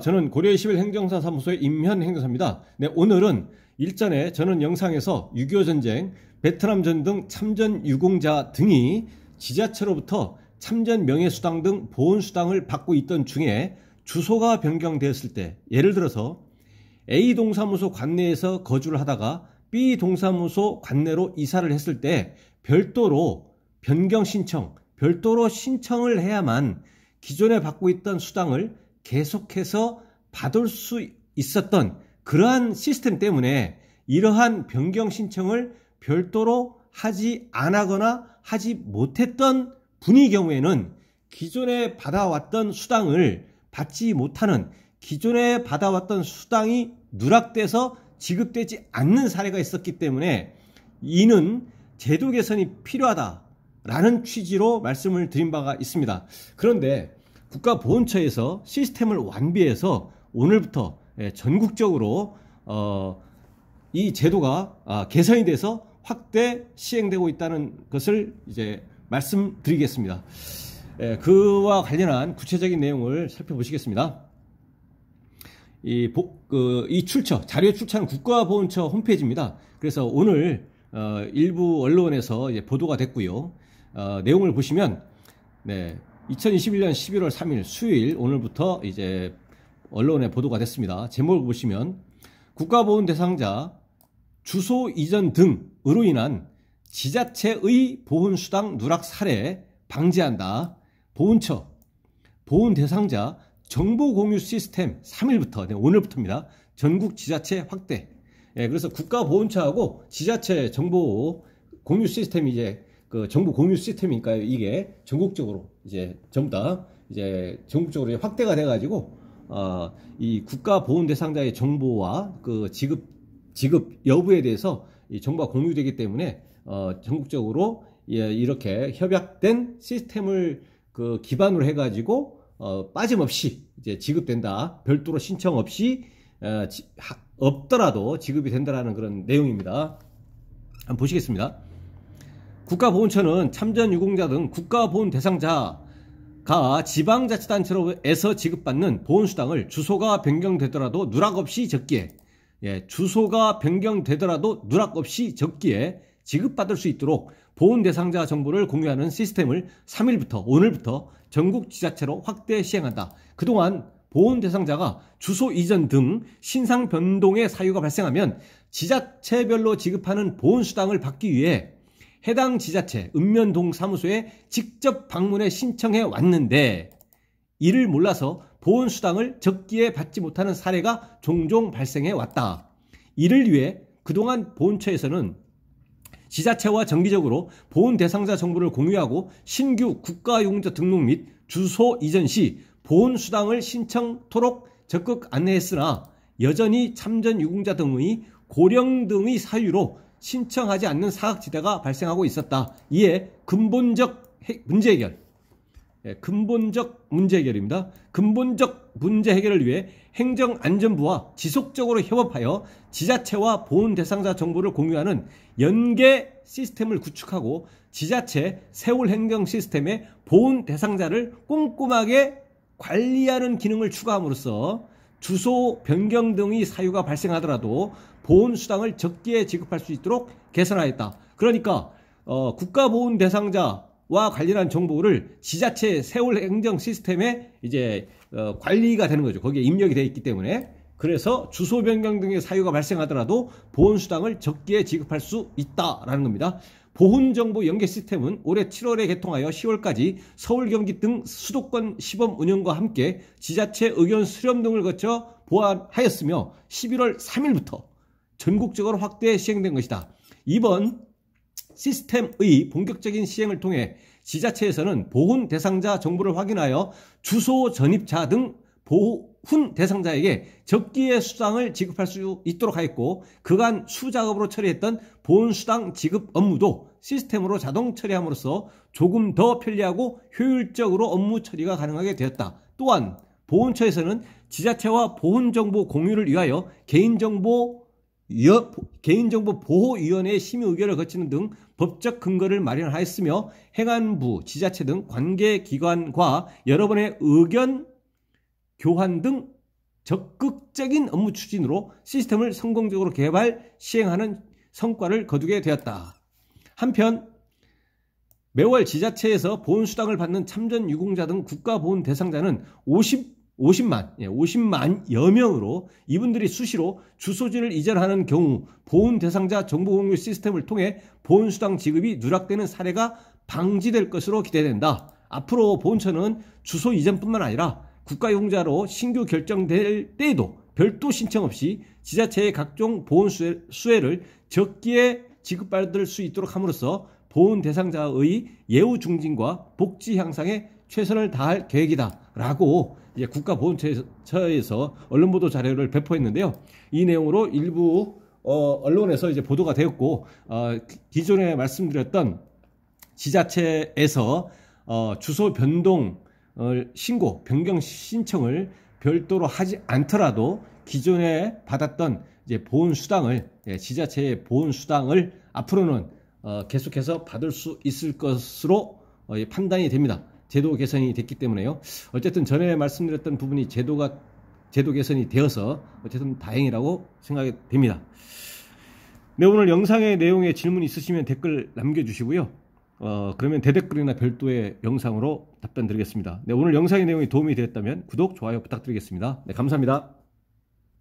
저는 고려21 행정사 사무소의 임현 행정사입니다. 네, 오늘은 일전에 저는 영상에서 6.25 전쟁, 베트남 전 등 참전 유공자 등이 지자체로부터 참전 명예수당 등 보훈수당을 받고 있던 중에 주소가 변경되었을 때, 예를 들어서 A 동사무소 관내에서 거주를 하다가 B 동사무소 관내로 이사를 했을 때 별도로 변경 신청, 별도로 신청을 해야만 기존에 받고 있던 수당을 계속해서 받을 수 있었던 그러한 시스템 때문에 이러한 변경 신청을 별도로 하지 않거나 하지 못했던 분의 경우에는 기존에 받아왔던 수당을 받지 못하는, 기존에 받아왔던 수당이 누락돼서 지급되지 않는 사례가 있었기 때문에 이는 제도 개선이 필요하다라는 취지로 말씀을 드린 바가 있습니다. 그런데 국가보훈처에서 시스템을 완비해서 오늘부터 전국적으로 이 제도가 개선이 돼서 확대 시행되고 있다는 것을 이제 말씀드리겠습니다. 그와 관련한 구체적인 내용을 살펴보시겠습니다. 이 출처, 자료 출처는 국가보훈처 홈페이지입니다. 그래서 오늘 일부 언론에서 이제 보도가 됐고요. 내용을 보시면 2021년 11월 3일 수요일 오늘부터 이제 언론에 보도가 됐습니다. 제목을 보시면 국가보훈 대상자 주소 이전 등으로 인한 지자체의 보훈수당 누락 사례 방지한다. 보훈처 보훈 대상자 정보 공유 시스템 3일부터 오늘부터입니다. 전국 지자체 확대. 그래서 국가보훈처하고 지자체 정보 공유 시스템이 이제 그 정보 공유 시스템이니까요. 이게 전국적으로 이제 전부 다 이제 전국적으로 확대가 돼가지고 이 국가보훈 대상자의 정보와 그 지급 여부에 대해서 이 정보가 공유되기 때문에 전국적으로 이렇게 협약된 시스템을 그 기반으로 해가지고 빠짐없이 이제 지급된다. 별도로 신청 없이 없더라도 지급이 된다라는 그런 내용입니다. 한번 보시겠습니다. 국가보훈처는 참전 유공자 등 국가보훈 대상자가 지방자치단체로에서 지급받는 보훈수당을 주소가 변경되더라도 누락 없이 적기에, 주소가 변경되더라도 누락 없이 적기에 지급받을 수 있도록 보훈 대상자 정보를 공유하는 시스템을 3일부터 오늘부터 전국 지자체로 확대 시행한다. 그동안 보훈 대상자가 주소 이전 등 신상 변동의 사유가 발생하면 지자체별로 지급하는 보훈수당을 받기 위해 해당 지자체 읍면동 사무소에 직접 방문해 신청해 왔는데 이를 몰라서 보훈수당을 적기에 받지 못하는 사례가 종종 발생해 왔다. 이를 위해 그동안 보훈처에서는 지자체와 정기적으로 보훈 대상자 정보를 공유하고 신규 국가유공자 등록 및 주소 이전 시 보훈수당을 신청토록 적극 안내했으나 여전히 참전 유공자 등의 고령 등의 사유로 신청하지 않는 사각지대가 발생하고 있었다. 이에 근본적 문제 해결입니다. 근본적 문제 해결을 위해 행정안전부와 지속적으로 협업하여 지자체와 보훈 대상자 정보를 공유하는 연계 시스템을 구축하고 지자체 세월 행정 시스템에 보훈 대상자를 꼼꼼하게 관리하는 기능을 추가함으로써 주소 변경 등의 사유가 발생하더라도 보훈수당을 적기에 지급할 수 있도록 개선하였다. 그러니까 국가보훈 대상자와 관련한 정보를 지자체 세월 행정 시스템에 이제 관리가 되는 거죠. 거기에 입력이 되어 있기 때문에. 그래서 주소 변경 등의 사유가 발생하더라도 보훈수당을 적기에 지급할 수 있다라는 겁니다. 보훈정보 연계 시스템은 올해 7월에 개통하여 10월까지 서울, 경기 등 수도권 시범 운영과 함께 지자체 의견 수렴 등을 거쳐 보완하였으며 11월 3일부터 전국적으로 확대 시행된 것이다. 이번 시스템의 본격적인 시행을 통해 지자체에서는 보훈 대상자 정보를 확인하여 주소 전입자 등 보훈 대상자에게 적기에 수당을 지급할 수 있도록 하였고 그간 수작업으로 처리했던 보훈수당 지급 업무도 시스템으로 자동 처리함으로써 조금 더 편리하고 효율적으로 업무 처리가 가능하게 되었다. 또한 보훈처에서는 지자체와 보훈정보 공유를 위하여 개인정보 보호위원회의 심의 의결을 거치는 등 법적 근거를 마련하였으며 행안부, 지자체 등 관계기관과 여러 번의 의견 교환 등 적극적인 업무 추진으로 시스템을 성공적으로 개발, 시행하는 성과를 거두게 되었다. 한편 매월 지자체에서 보훈수당을 받는 참전 유공자 등 국가보훈 대상자는 50만여 명으로 이분들이 수시로 주소지를 이전하는 경우 보훈 대상자 정보 공유 시스템을 통해 보훈수당 지급이 누락되는 사례가 방지될 것으로 기대된다. 앞으로 보훈처는 주소 이전뿐만 아니라 국가유공자로 신규 결정될 때에도 별도 신청 없이 지자체의 각종 보훈 수혜를 적기에 지급받을 수 있도록 함으로써 보훈 대상자의 예우 증진과 복지 향상에 최선을 다할 계획이다 라고 이제 국가보훈처에서 언론보도 자료를 배포했는데요. 이 내용으로 일부 언론에서 이제 보도가 되었고, 기존에 말씀드렸던 지자체에서 주소 변동 신고, 변경 신청을 별도로 하지 않더라도 기존에 받았던 이제 보훈수당을, 지자체의 보훈수당을 앞으로는 계속해서 받을 수 있을 것으로 판단이 됩니다. 제도 개선이 됐기 때문에요. 어쨌든 전에 말씀드렸던 부분이 제도 개선이 되어서 어쨌든 다행이라고 생각이 됩니다. 네, 오늘 영상의 내용에 질문 있으시면 댓글 남겨주시고요. 그러면 대댓글이나 별도의 영상으로 답변 드리겠습니다. 네, 오늘 영상의 내용이 도움이 되었다면 구독, 좋아요 부탁드리겠습니다. 네, 감사합니다.